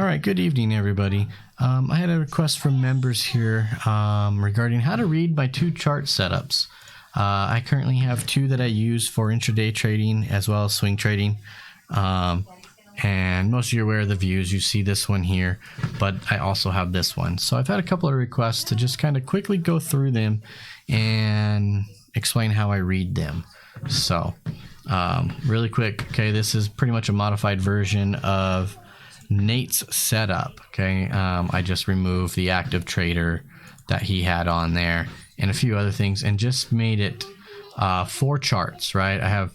All right, good evening, everybody. I had a request from members here regarding how to read my two chart setups. I currently have two that I use for intraday trading as well as swing trading. And most of you are aware of the views. You see this one here, but I also have this one. So I've had a couple of requests to just kind of quickly go through them and explain how I read them. So really quick, okay, this is pretty much a modified version of Nate's setup. Okay, I just removed the active trader that he had on there and a few other things and just made it 4 charts, right? I have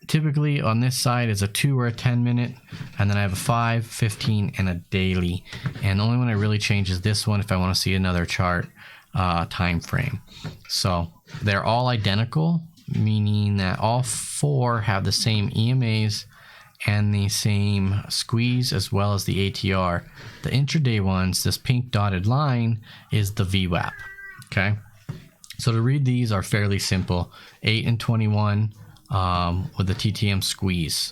typically on this side is a 2 or a 10 minute, and then I have a 5, 15, and a daily. And the only one I really change is this one if I want to see another chart time frame. So they're all identical, meaning that all 4 have the same EMAs and the same squeeze as well as the ATR. The intraday ones, this pink dotted line is the VWAP. Okay, so to read these are fairly simple. 8 and 21 with the TTM squeeze.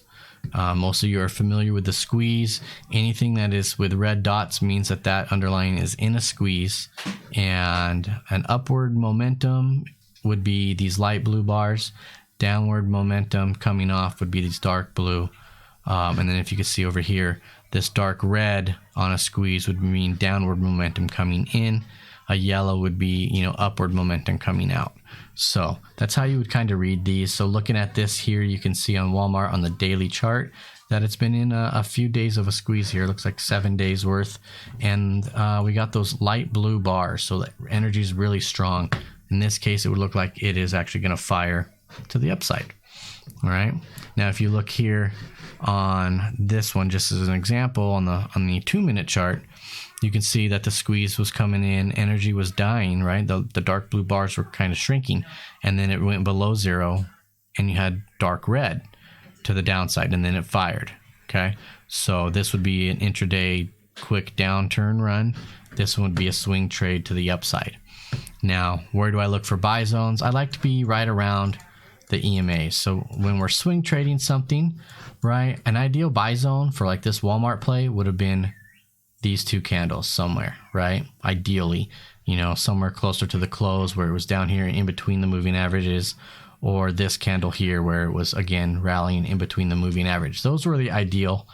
Most of you are familiar with the squeeze. Anything that is with red dots means that that underlying is in a squeeze, and an upward momentum would be these light blue bars. Downward momentum coming off would be these dark blue. And then if you can see over here, this dark red on a squeeze would mean downward momentum coming in. A yellow would be, upward momentum coming out. So that's how you would kind of read these. So looking at this here, you can see on Walmart on the daily chart that it's been in a few days of a squeeze here. It looks like 7 days worth. And we got those light blue bars. So the energy is really strong. In this case, it would look like it is actually going to fire to the upside. All right. Now, if you look here on this one, just as an example, on the 2-minute chart, you can see that the squeeze was coming in, energy was dying, right? The dark blue bars were kind of shrinking, and then it went below zero, and you had dark red to the downside, and then it fired. Okay, so this would be an intraday quick downturn run. This one would be a swing trade to the upside. Now, where do I look for buy zones? I like to be right around the EMA. So when we're swing trading something, right, an ideal buy zone for like this Walmart play would have been these 2 candles somewhere, right? Ideally, somewhere closer to the close where it was down here in between the moving averages, or this candle here where it was again rallying in between the moving average. Those were the ideal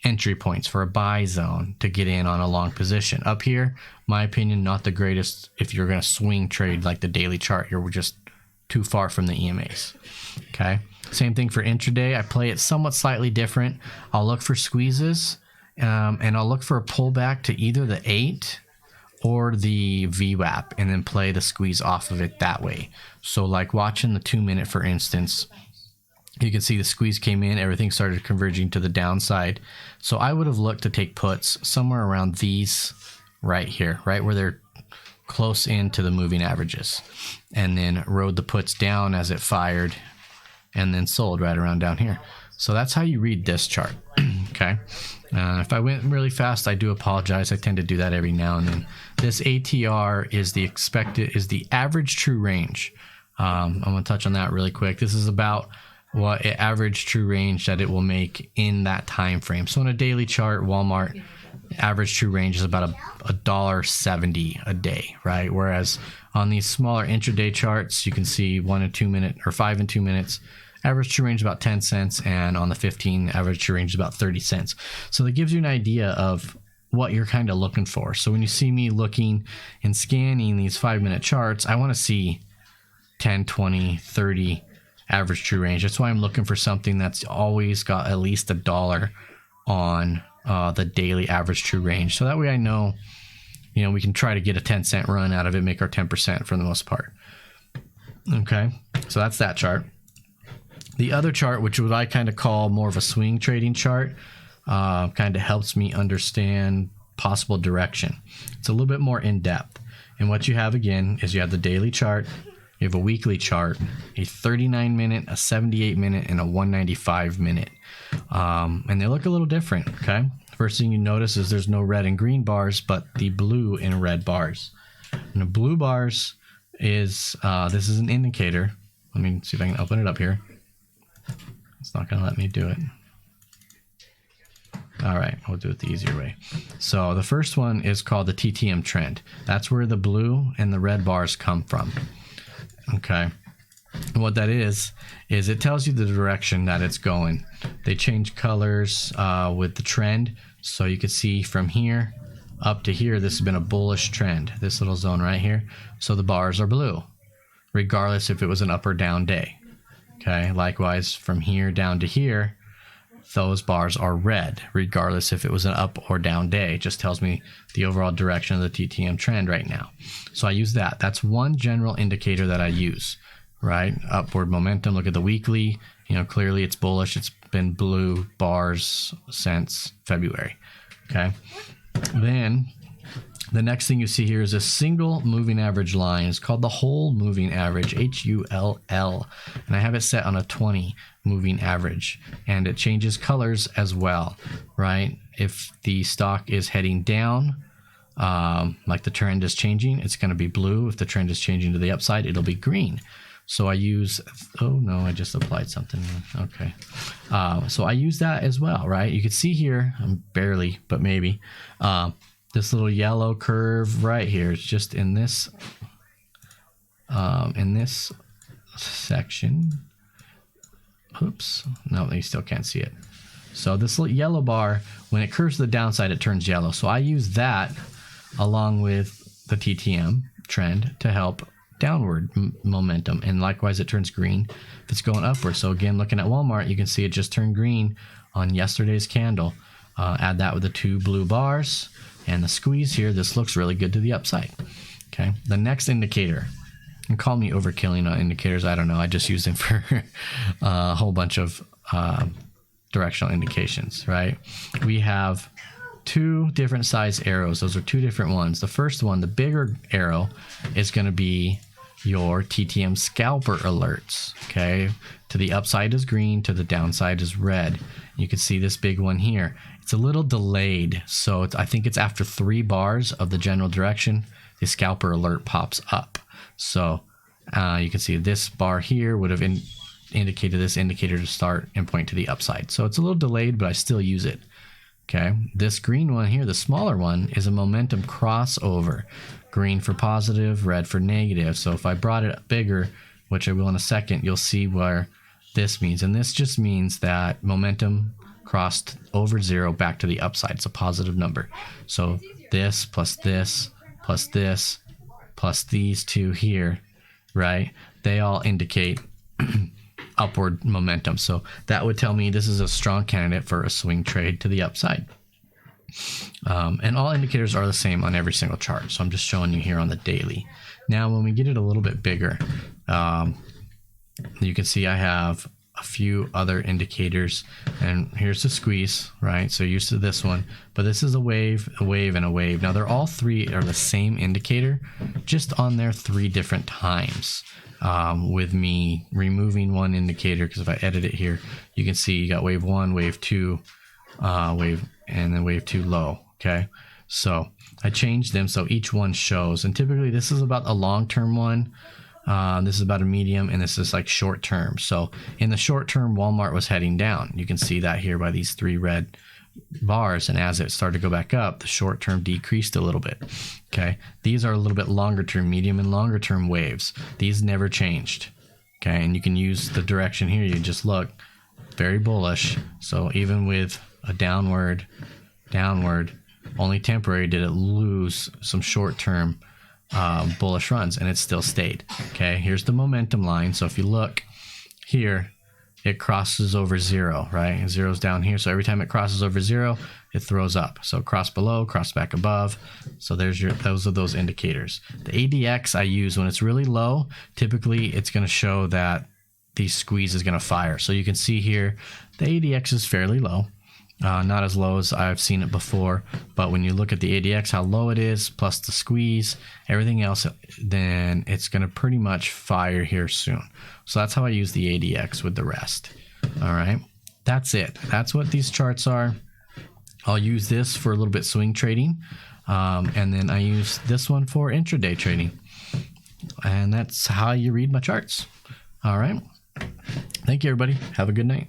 entry points for a buy zone to get in on a long position. Up here, my opinion, not the greatest. If you're going to swing trade like the daily chart, you're just too far from the EMAs. Okay, same thing for intraday. I play it somewhat slightly different. I'll look for squeezes, and I'll look for a pullback to either the 8 or the VWAP, and then play the squeeze off of it that way. So like watching the 2-minute, for instance, you can see the squeeze came in, everything started converging to the downside. So I would have looked to take puts somewhere around these right here, right where they're close into the moving averages, and then rode the puts down as it fired, and then sold right around down here. So that's how you read this chart. Okay, if I went really fast, I do apologize. I tend to do that every now and then. This ATR is the average true range. I'm going to touch on that really quick. This is about what average true range that it will make in that time frame. So in a daily chart, Walmart average true range is about $1.70 a day, right? Whereas on these smaller intraday charts, you can see 1 and 2 minute or 5 and 2 minutes. Average true range is about 10 cents, and on the 15, average true range is about 30 cents. So that gives you an idea of what you're kind of looking for. So when you see me looking and scanning these 5-minute charts, I want to see 10, 20, 30 average true range. That's why I'm looking for something that's always got at least $1 on the daily average true range. So that way I know, we can try to get a 10-cent run out of it, make our 10% for the most part. Okay, so that's that chart. The other chart, which what I kind of call more of a swing trading chart, kind of helps me understand possible direction. It's a little bit more in depth. And what you have again is you have the daily chart, you have a weekly chart, a 39-minute, a 78-minute, and a 195-minute. And they look a little different, okay? First thing you notice is there's no red and green bars, but the blue and red bars. And the blue bars is, this is an indicator. Let me see if I can open it up here. It's not going to let me do it. All right, we'll do it the easier way. So the first one is called the TTM trend. That's where the blue and the red bars come from. Okay. And what that is it tells you the direction that it's going. They change colors with the trend. So you can see from here up to here, this has been a bullish trend, this little zone right here. So the bars are blue, regardless if it was an up or down day. Okay. Likewise, from here down to here, those bars are red, regardless if it was an up or down day. It just tells me the overall direction of the TTM trend right now. So I use that. That's one general indicator that I use, right? Upward momentum. Look at the weekly. Clearly it's bullish. It's been blue bars since February. Okay. Then the next thing you see here is a single moving average line. It's called the whole moving average, HULL. And I have it set on a 20 moving average, and it changes colors as well, right? If the stock is heading down, like the trend is changing, it's going to be blue. If the trend is changing to the upside, it'll be green. So I use, oh no, I just applied something. Okay. So I use that as well, right? You can see here, I'm barely, but maybe, this little yellow curve right here. It's just in this section. Oops. No, you still can't see it. So this little yellow bar, when it curves to the downside, it turns yellow. So I use that along with the TTM trend to help downward momentum. And likewise, it turns green if it's going upward. So again, looking at Walmart, you can see it just turned green on yesterday's candle. Add that with the two blue bars and the squeeze here. This looks really good to the upside. Okay. The next indicator, and call me overkilling on indicators. I don't know. I just use them for a whole bunch of directional indications, right? We have two different size arrows. Those are two different ones. The first one, the bigger arrow, is going to be your TTM scalper alerts. Okay. To the upside is green, to the downside is red. You can see this big one here. It's a little delayed. So I think it's after 3 bars of the general direction, the scalper alert pops up. So you can see this bar here would have indicated this indicator to start and point to the upside. So it's a little delayed, but I still use it. Okay. This green one here, the smaller one, is a momentum crossover. Green for positive, red for negative. So if I brought it up bigger, which I will in a second, you'll see where this means. And this just means that momentum crossed over 0 back to the upside. It's a positive number. So this plus this plus this plus these two here, right? They all indicate upward momentum. So that would tell me this is a strong candidate for a swing trade to the upside. And all indicators are the same on every single chart. So I'm just showing you here on the daily. Now, when we get it a little bit bigger, you can see I have a few other indicators, and here's the squeeze, right? So used to this one, but this is a wave, and a wave. Now they're all three are the same indicator, just on there 3 different times. With me removing one indicator, because if I edit it here, you can see you got wave 1, wave 2, wave, and then wave 2 low. Okay. So I changed them so each one shows, and typically this is about a long-term one. This is about a medium, and this is like short term. So in the short term, Walmart was heading down. You can see that here by these 3 red bars. And as it started to go back up, the short term decreased a little bit. Okay. These are a little bit longer term, medium and longer term waves. These never changed. Okay. And you can use the direction here. You just look very bullish. So even with a downward, only temporary did it lose some short term bullish runs, and it still stayed. Okay, here's the momentum line. So if you look here, it crosses over 0, right? 0's down here. So every time it crosses over 0, it throws up. So cross below, cross back above. So those are those indicators. The ADX I use when it's really low. Typically, it's going to show that the squeeze is going to fire. So you can see here, the ADX is fairly low. Not as low as I've seen it before, but when you look at the ADX, how low it is, plus the squeeze, everything else, then it's going to pretty much fire here soon. So that's how I use the ADX with the rest. All right, that's it. That's what these charts are. I'll use this for a little bit swing trading, and then I use this one for intraday trading. And that's how you read my charts. All right. Thank you, everybody. Have a good night.